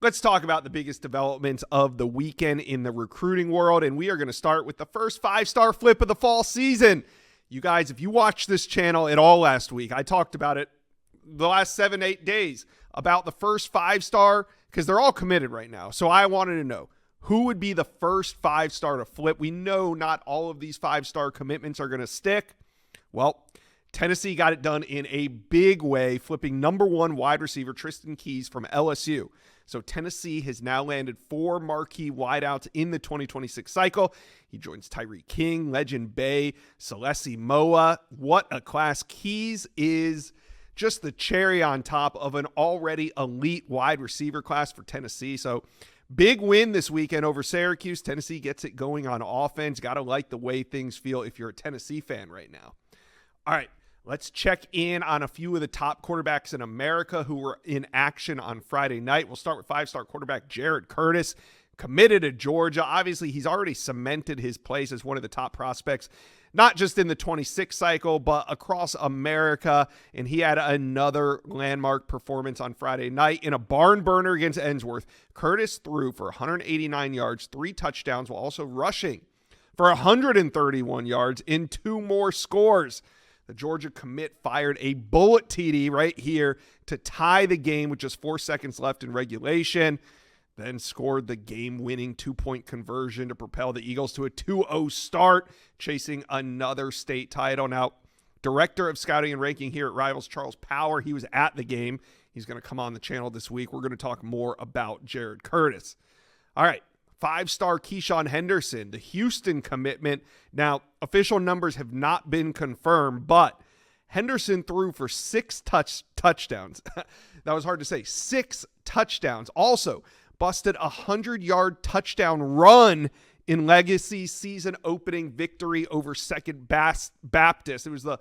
Let's talk about the biggest developments of the weekend in the recruiting world, and we are going to start with the first 5-star flip of the fall season. You guys, if you watched this channel at all last week, I talked about it the last 7-8 days about the first 5-star because they're all committed right now. So I wanted to know who would be the first 5-star to flip. We know not all of these 5-star commitments are going to stick. Well, Tennessee got it done in a big way, flipping number 1 wide receiver Tristan Keys from LSU. So Tennessee has now landed 4 marquee wideouts in the 2026 cycle. He joins Tyree King, Legend Bay, Celesi Moa. What a class. Keys is just the cherry on top of an already elite wide receiver class for Tennessee. So big win this weekend over Syracuse. Tennessee gets it going on offense. Got to like the way things feel if you're a Tennessee fan right now. All right. Let's check in on a few of the top quarterbacks in America who were in action on Friday night. We'll start with 5-star quarterback Jared Curtis, committed to Georgia. Obviously, he's already cemented his place as one of the top prospects, not just in the 26 cycle, but across America. And he had another landmark performance on Friday night in a barn burner against Ensworth. Curtis threw for 189 yards, 3 touchdowns, while also rushing for 131 yards in 2 more scores. The Georgia commit fired a bullet TD right here to tie the game with just 4 seconds left in regulation, then scored the game-winning 2-point conversion to propel the Eagles to a 2-0 start, chasing another state title. Now, Director of Scouting and Ranking here at Rivals, Charles Power, he was at the game. He's going to come on the channel this week. We're going to talk more about Jared Curtis. All right. 5-star Keyshawn Henderson, the Houston commitment. Now, official numbers have not been confirmed, but Henderson threw for 6 touchdowns. That was hard to say. 6 touchdowns. Also, busted a 100-yard touchdown run in Legacy's season opening victory over Second Baptist. It was the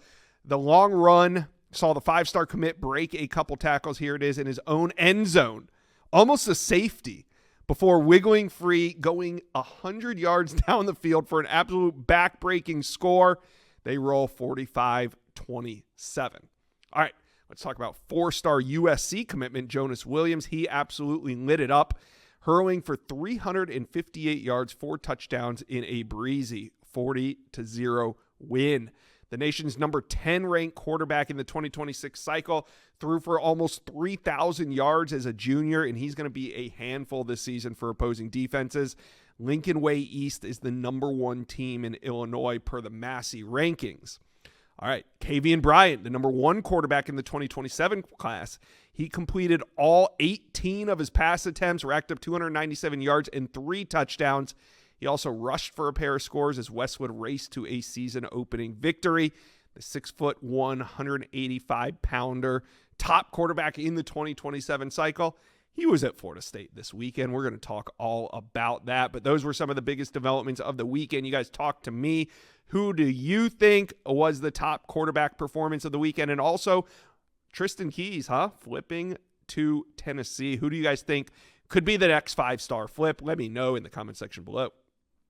long run. Saw the 5-star commit break a couple tackles. Here it is in his own end zone. Almost a safety, before wiggling free, going 100 yards down the field for an absolute back-breaking score. They roll 45-27. All right, let's talk about 4-star USC commitment, Jonas Williams. He absolutely lit it up, hurling for 358 yards, 4 touchdowns in a breezy 40-0 win. The nation's number 10 ranked quarterback in the 2026 cycle threw for almost 3,000 yards as a junior, and he's going to be a handful this season for opposing defenses. Lincoln Way East is the number 1 team in Illinois per the Massey rankings. All right, Kavian Bryant, the number 1 quarterback in the 2027 class. He completed all 18 of his pass attempts, racked up 297 yards and 3 touchdowns. He also rushed for a pair of scores as Westwood raced to a season-opening victory. The 6'1", 185-pounder top quarterback in the 2027 cycle. He was at Florida State this weekend. We're going to talk all about that. But those were some of the biggest developments of the weekend. You guys talk to me. Who do you think was the top quarterback performance of the weekend? And also, Tristan Keys, flipping to Tennessee. Who do you guys think could be the next 5-star flip? Let me know in the comment section below.